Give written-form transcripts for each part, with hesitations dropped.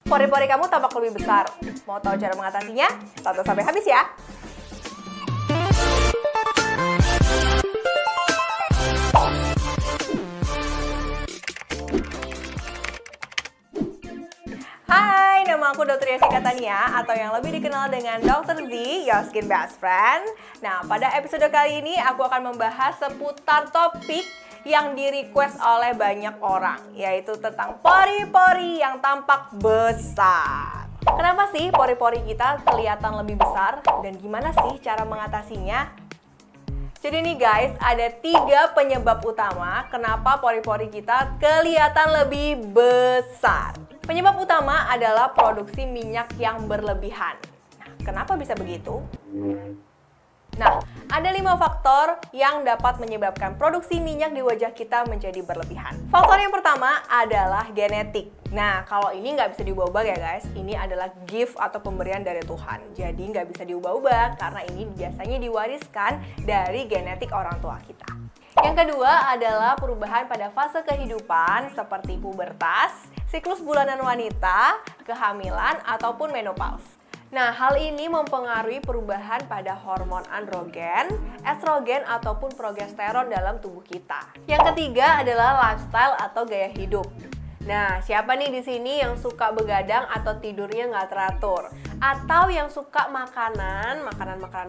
Pori-pori kamu tampak lebih besar. Mau tahu cara mengatasinya? Tonton sampai habis ya! Hai, nama aku Dr. Yesi Katania atau yang lebih dikenal dengan Dr. Z, Your Skin Best Friend. Nah, pada episode kali ini aku akan membahas seputar topik yang di-request oleh banyak orang, yaitu tentang pori-pori yang tampak besar. Kenapa sih pori-pori kita kelihatan lebih besar dan gimana sih cara mengatasinya? Jadi nih guys, ada 3 penyebab utama kenapa pori-pori kita kelihatan lebih besar. Penyebab utama adalah produksi minyak yang berlebihan. Nah, kenapa bisa begitu? Nah, ada 5 faktor yang dapat menyebabkan produksi minyak di wajah kita menjadi berlebihan. Faktor yang pertama adalah genetik. Nah, kalau ini nggak bisa diubah-ubah ya guys, ini adalah gift atau pemberian dari Tuhan. Jadi nggak bisa diubah-ubah karena ini biasanya diwariskan dari genetik orang tua kita. Yang kedua adalah perubahan pada fase kehidupan seperti pubertas, siklus bulanan wanita, kehamilan, ataupun menopause. Nah, hal ini mempengaruhi perubahan pada hormon androgen, estrogen, ataupun progesteron dalam tubuh kita. Yang ketiga adalah lifestyle atau gaya hidup. Nah, siapa nih di sini yang suka begadang atau tidurnya nggak teratur? Atau yang suka makanan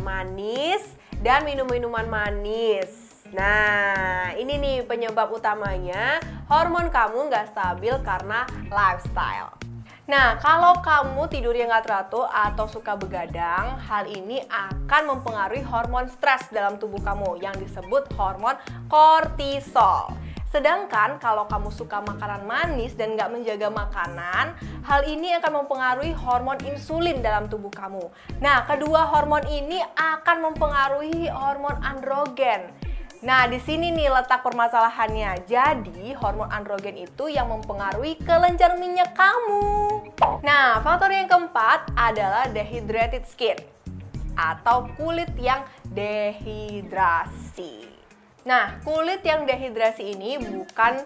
manis dan minum-minuman manis? Nah, ini nih penyebab utamanya, hormon kamu nggak stabil karena lifestyle. Nah, kalau kamu tidurnya nggak teratur atau suka begadang, hal ini akan mempengaruhi hormon stres dalam tubuh kamu yang disebut hormon kortisol. Sedangkan kalau kamu suka makanan manis dan nggak menjaga makanan, hal ini akan mempengaruhi hormon insulin dalam tubuh kamu. Nah, kedua hormon ini akan mempengaruhi hormon androgen. Nah, di sini nih letak permasalahannya. Jadi, hormon androgen itu yang mempengaruhi kelenjar minyak kamu. Nah, faktor yang keempat adalah dehydrated skin atau kulit yang dehidrasi. Nah, kulit yang dehidrasi ini bukan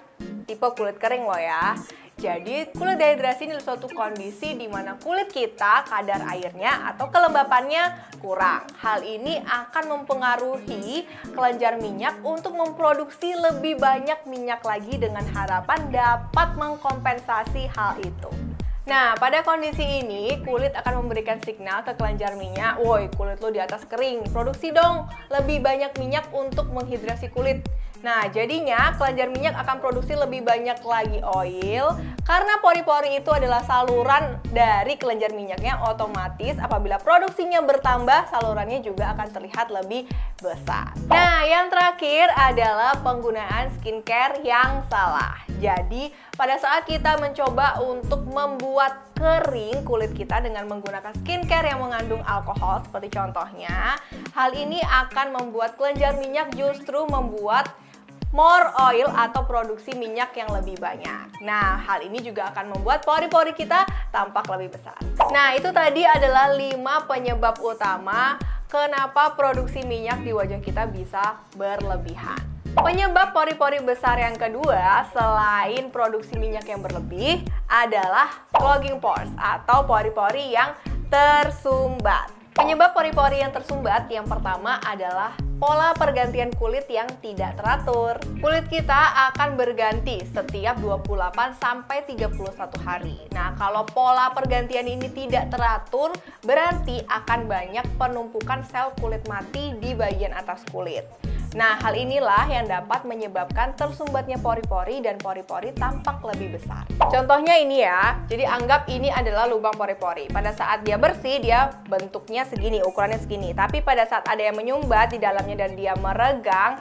tipe kulit kering loh ya. Jadi, kulit dehidrasi ini suatu kondisi di mana kulit kita kadar airnya atau kelembapannya kurang. Hal ini akan mempengaruhi kelenjar minyak untuk memproduksi lebih banyak minyak lagi dengan harapan dapat mengkompensasi hal itu. Nah, pada kondisi ini, kulit akan memberikan signal ke kelenjar minyak, woi kulit lo di atas kering, produksi dong lebih banyak minyak untuk menghidrasi kulit. Nah, jadinya kelenjar minyak akan produksi lebih banyak lagi oil karena pori-pori itu adalah saluran dari kelenjar minyaknya, otomatis apabila produksinya bertambah, salurannya juga akan terlihat lebih besar. Nah, yang terakhir adalah penggunaan skincare yang salah. Jadi, pada saat kita mencoba untuk membuat kering kulit kita dengan menggunakan skincare yang mengandung alkohol seperti contohnya, hal ini akan membuat kelenjar minyak justru membuat more oil atau produksi minyak yang lebih banyak. Nah, hal ini juga akan membuat pori-pori kita tampak lebih besar. Nah, itu tadi adalah 5 penyebab utama kenapa produksi minyak di wajah kita bisa berlebihan. Penyebab pori-pori besar yang kedua selain produksi minyak yang berlebih adalah clogging pores atau pori-pori yang tersumbat. Penyebab pori-pori yang tersumbat yang pertama adalah pola pergantian kulit yang tidak teratur. Kulit kita akan berganti setiap 28 sampai 31 hari. Nah, kalau pola pergantian ini tidak teratur, berarti akan banyak penumpukan sel kulit mati di bagian atas kulit. Nah, hal inilah yang dapat menyebabkan tersumbatnya pori-pori dan pori-pori tampak lebih besar. Contohnya ini ya, jadi anggap ini adalah lubang pori-pori. Pada saat dia bersih, dia bentuknya segini, ukurannya segini. Tapi pada saat ada yang menyumbat di dalamnya dan dia meregang,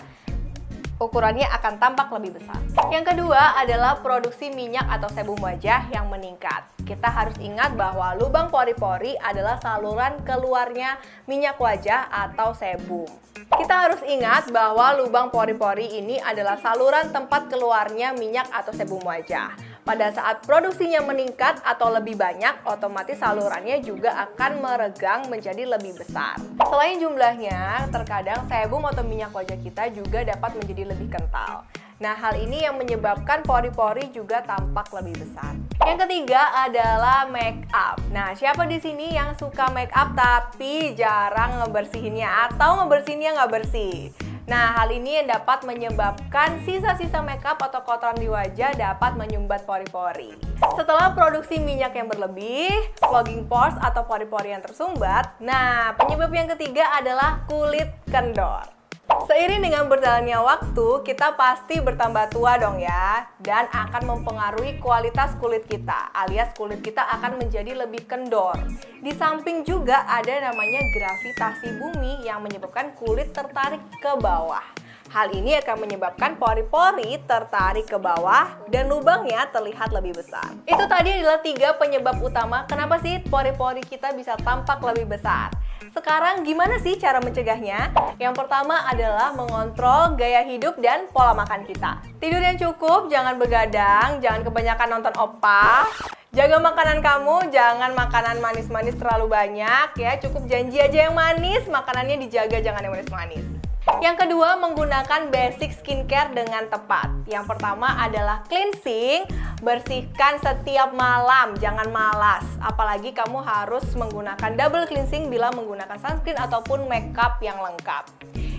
ukurannya akan tampak lebih besar. Yang kedua adalah produksi minyak atau sebum wajah yang meningkat. Kita harus ingat bahwa lubang pori-pori adalah saluran keluarnya minyak wajah atau sebum. Kita harus ingat bahwa lubang pori-pori ini adalah saluran tempat keluarnya minyak atau sebum wajah. Pada saat produksinya meningkat atau lebih banyak, otomatis salurannya juga akan meregang menjadi lebih besar. Selain jumlahnya, terkadang sebum atau minyak wajah kita juga dapat menjadi lebih kental. Nah, hal ini yang menyebabkan pori-pori juga tampak lebih besar. Yang ketiga adalah make up. Nah, siapa di sini yang suka make up tapi jarang ngebersihinnya atau ngebersihinnya nggak bersih? Nah, hal ini yang dapat menyebabkan sisa-sisa makeup atau kotoran di wajah dapat menyumbat pori-pori. Setelah produksi minyak yang berlebih, clogging pores atau pori-pori yang tersumbat, nah penyebab yang ketiga adalah kulit kendor. Seiring dengan berjalannya waktu, kita pasti bertambah tua dong ya, dan akan mempengaruhi kualitas kulit kita, alias kulit kita akan menjadi lebih kendor. Di samping juga ada namanya gravitasi bumi yang menyebabkan kulit tertarik ke bawah. Hal ini akan menyebabkan pori-pori tertarik ke bawah dan lubangnya terlihat lebih besar. Itu tadi adalah 3 penyebab utama kenapa sih pori-pori kita bisa tampak lebih besar. Sekarang gimana sih cara mencegahnya? Yang pertama adalah mengontrol gaya hidup dan pola makan kita. Tidur yang cukup, jangan begadang, jangan kebanyakan nonton oppa. Jaga makanan kamu, jangan makanan manis-manis terlalu banyak ya. Cukup janji aja yang manis, makanannya dijaga, jangan yang manis-manis. Yang kedua, menggunakan basic skincare dengan tepat. Yang pertama adalah cleansing, bersihkan setiap malam, jangan malas. Apalagi kamu harus menggunakan double cleansing bila menggunakan sunscreen ataupun makeup yang lengkap.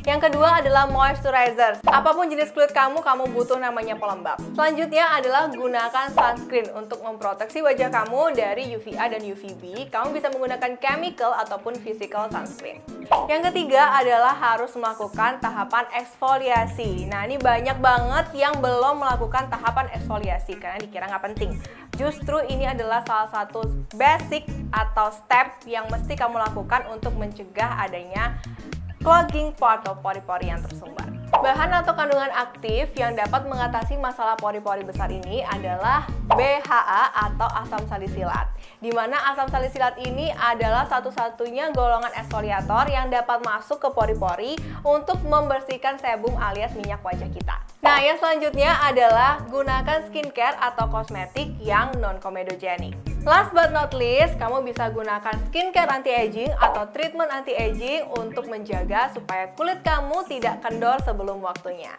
Yang kedua adalah moisturizer. Apapun jenis kulit kamu butuh namanya pelembab. Selanjutnya adalah gunakan sunscreen untuk memproteksi wajah kamu dari UVA dan UVB. Kamu bisa menggunakan chemical ataupun physical sunscreen. Yang ketiga adalah harus melakukan tahapan eksfoliasi. Nah, ini banyak banget yang belum melakukan tahapan eksfoliasi karena dikira nggak penting. Justru ini adalah salah satu basic atau step yang mesti kamu lakukan untuk mencegah adanya clogging pore atau pori-pori yang tersumbat. Bahan atau kandungan aktif yang dapat mengatasi masalah pori-pori besar ini adalah BHA atau asam salisilat. Di mana asam salisilat ini adalah satu-satunya golongan eksfoliator yang dapat masuk ke pori-pori untuk membersihkan sebum alias minyak wajah kita. Nah, yang selanjutnya adalah gunakan skincare atau kosmetik yang non-comedogenic. Last but not least, kamu bisa gunakan skincare anti-aging atau treatment anti-aging untuk menjaga supaya kulit kamu tidak kendor sebelum waktunya.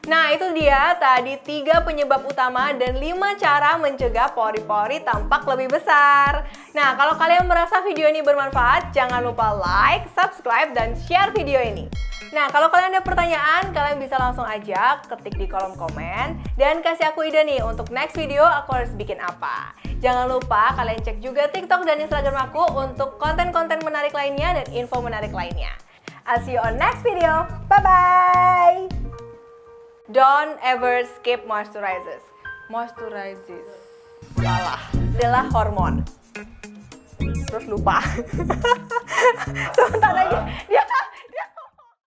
Nah, itu dia tadi 3 penyebab utama dan 5 cara mencegah pori-pori tampak lebih besar. Nah, kalau kalian merasa video ini bermanfaat, jangan lupa like, subscribe, dan share video ini. Nah, kalau kalian ada pertanyaan, kalian bisa langsung aja ketik di kolom komen dan kasih aku ide nih untuk next video aku harus bikin apa. Jangan lupa kalian cek juga TikTok dan Instagram aku untuk konten-konten menarik lainnya dan info menarik lainnya. I'll see you on next video. Bye-bye! Don't ever skip moisturizers. Moisturizers. Salah. Adalah hormon. Terus lupa. Sebentar lagi.